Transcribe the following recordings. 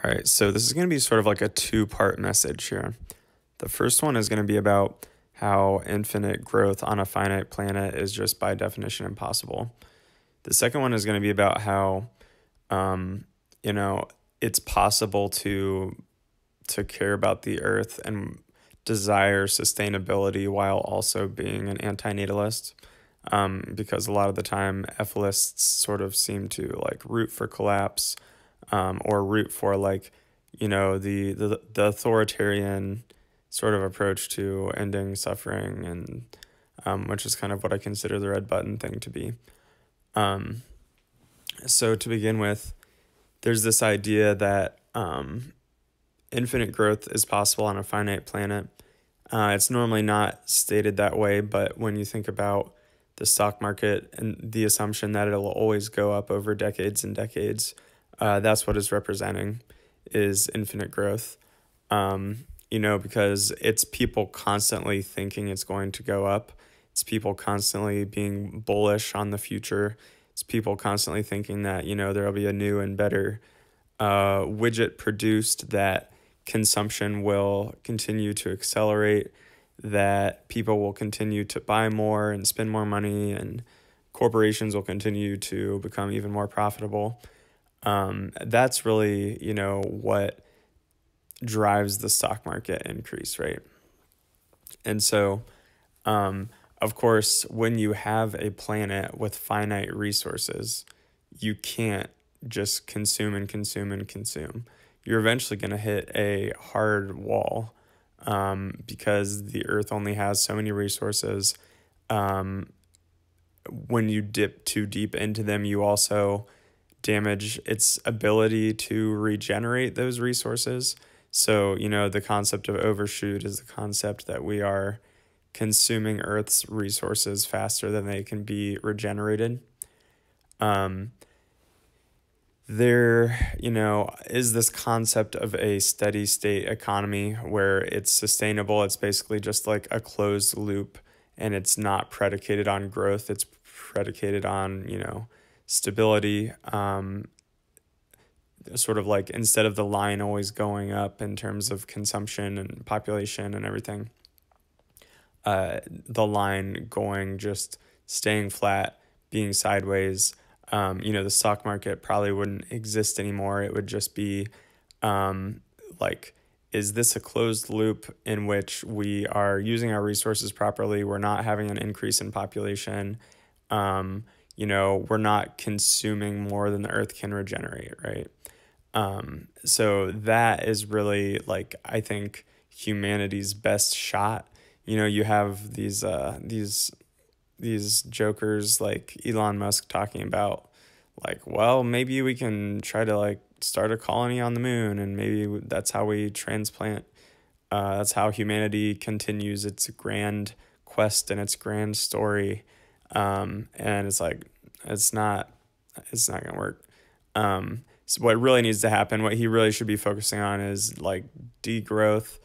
All right, so this is going to be sort of like a two-part message here. The first one is going to be about how infinite growth on a finite planet is just by definition impossible. The second one is going to be about how, um, you know, it's possible to care about the earth and desire sustainability while also being an antinatalist. Because a lot of the time, ethilists sort of seem to like root for collapse, or root for like, the authoritarian sort of approach to ending suffering, and which is kind of what I consider the red button thing to be. Um, so to begin with, there's this idea that infinite growth is possible on a finite planet. It's normally not stated that way, but when you think about the stock market and the assumption that it'll always go up over decades and decades, that's what it's representing, is infinite growth. Because it's people constantly thinking it's going to go up. It's people constantly being bullish on the future. It's people constantly thinking that, there'll be a new and better widget produced, that consumption will continue to accelerate, that people will continue to buy more and spend more money, and corporations will continue to become even more profitable. That's really, what drives the stock market increase, right? And so, of course, when you have a planet with finite resources, you can't just consume and consume and consume. You're eventually going to hit a hard wall, because the earth only has so many resources. When you dip too deep into them, you also damage its ability to regenerate those resources. So, the concept of overshoot is the concept that we are consuming Earth's resources faster than they can be regenerated. There, is this concept of a steady state economy where it's sustainable. It's basically just like a closed loop, and it's not predicated on growth. It's predicated on, stability. Sort of like, instead of the line always going up in terms of consumption and population and everything, the line just staying flat, being sideways. The stock market probably wouldn't exist anymore. It would just be like, is this a closed loop in which we are using our resources properly? We're not having an increase in population. We're not consuming more than the earth can regenerate, right? So that is really, like, I think humanity's best shot. You have these jokers like Elon Musk talking about, like, well, maybe we can try to like start a colony on the moon, and maybe that's how we transplant. That's how humanity continues its grand quest and its grand story. And it's like, it's not gonna work. So what really needs to happen, what he really should be focusing on, is like degrowth,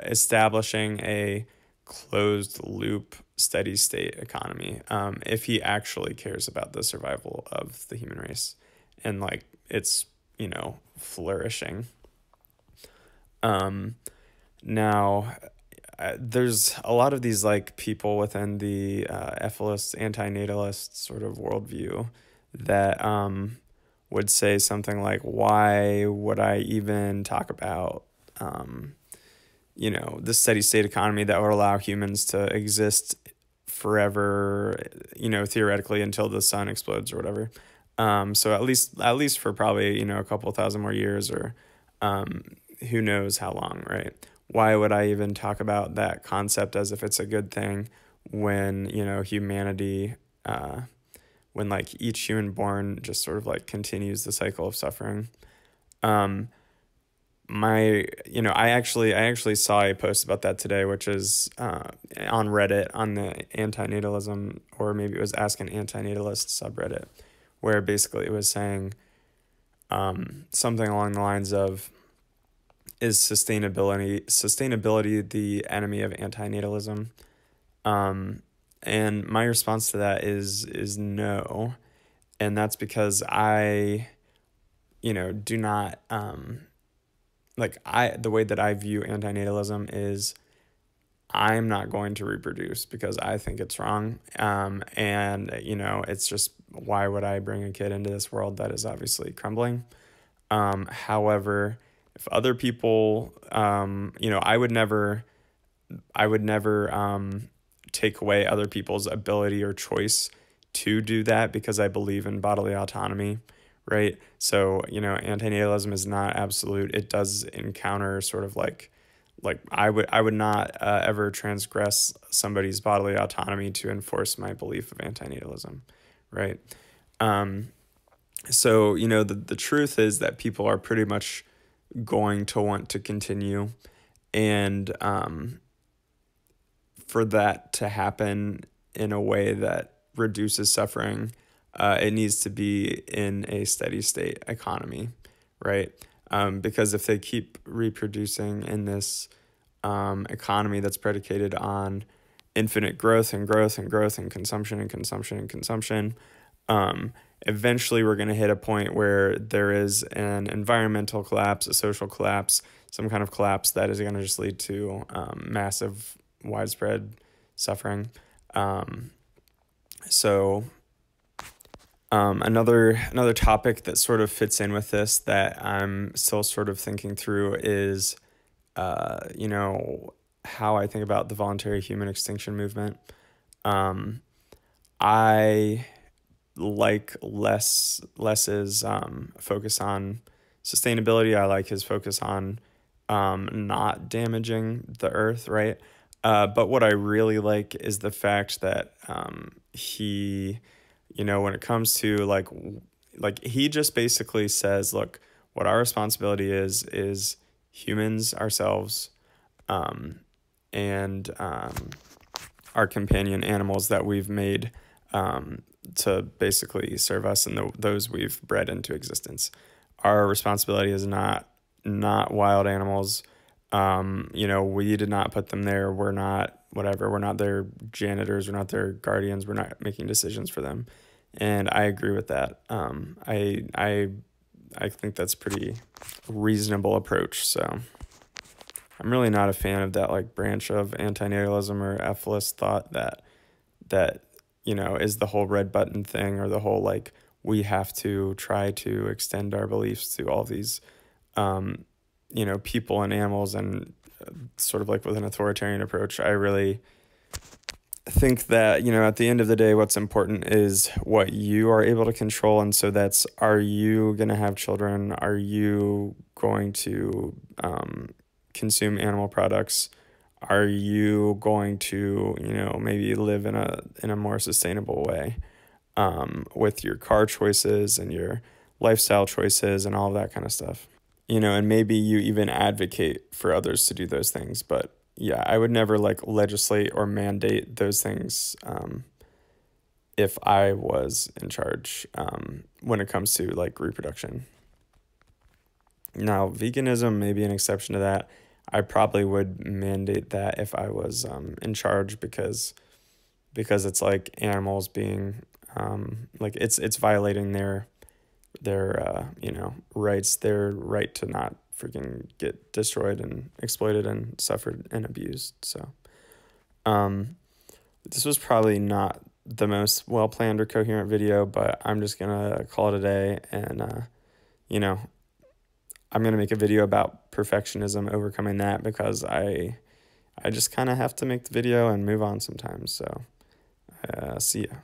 establishing a closed loop, steady state economy, if he actually cares about the survival of the human race and like its, flourishing. Now, there's a lot of these like people within the ethicist, antinatalist sort of worldview that would say something like, why would I even talk about the steady state economy that would allow humans to exist forever, theoretically, until the sun explodes or whatever. So at least for probably, a couple thousand more years, or who knows how long, right? Why would I even talk about that concept as if it's a good thing when, humanity, when like each human born just sort of like continues the cycle of suffering? I actually saw a post about that today, which is on Reddit, on the antinatalism, or maybe it was Ask an Antinatalist subreddit, where basically it was saying something along the lines of, is sustainability the enemy of antinatalism? And my response to that is no, and that's because I do not, the way that I view antinatalism is I'm not going to reproduce because I think it's wrong. And, it's just, why would I bring a kid into this world that is obviously crumbling? However, if other people, I would never take away other people's ability or choice to do that because I believe in bodily autonomy, right? So, antinatalism is not absolute. It does encounter sort of like I would not ever transgress somebody's bodily autonomy to enforce my belief of antinatalism, right? So, the truth is that people are pretty much going to want to continue, and for that to happen in a way that reduces suffering, it needs to be in a steady state economy, right? Because if they keep reproducing in this economy that's predicated on infinite growth and growth and growth and consumption and consumption and consumption, eventually we're going to hit a point where there is an environmental collapse, a social collapse, some kind of collapse that is going to just lead to massive, widespread suffering. Another topic that sort of fits in with this that I'm still sort of thinking through is, how I think about the voluntary human extinction movement. I like Les's focus on sustainability. I like his focus on not damaging the earth, right? But what I really like is the fact that he, when it comes to like he just basically says, look, what our responsibility is humans ourselves, and our companion animals that we've made to basically serve us and those we've bred into existence. Our responsibility is not wild animals. We did not put them there. We're not whatever. We're not their janitors. We're not their guardians. We're not making decisions for them. And I agree with that. I think that's pretty reasonable approach. So I'm really not a fan of that like branch of antinatalism or ethicist thought that is the whole red button thing, or the whole like we have to try to extend our beliefs to all these people and animals, and sort of like with an authoritarian approach. I really think that, at the end of the day, what's important is what you are able to control. And so that's, are you going to have children? Are you going to consume animal products? Are you going to, maybe live in a more sustainable way with your car choices and your lifestyle choices and all of that kind of stuff? And maybe you even advocate for others to do those things. But yeah, I would never like legislate or mandate those things if I was in charge when it comes to like reproduction. Now, veganism may be an exception to that. I probably would mandate that if I was in charge, because it's like animals being like it's violating their rights, their right to not freaking get destroyed and exploited and suffered and abused. So this was probably not the most well planned or coherent video, but I'm just gonna call it a day, and I'm gonna make a video about perfectionism, overcoming that, because I just kind of have to make the video and move on sometimes. So see ya.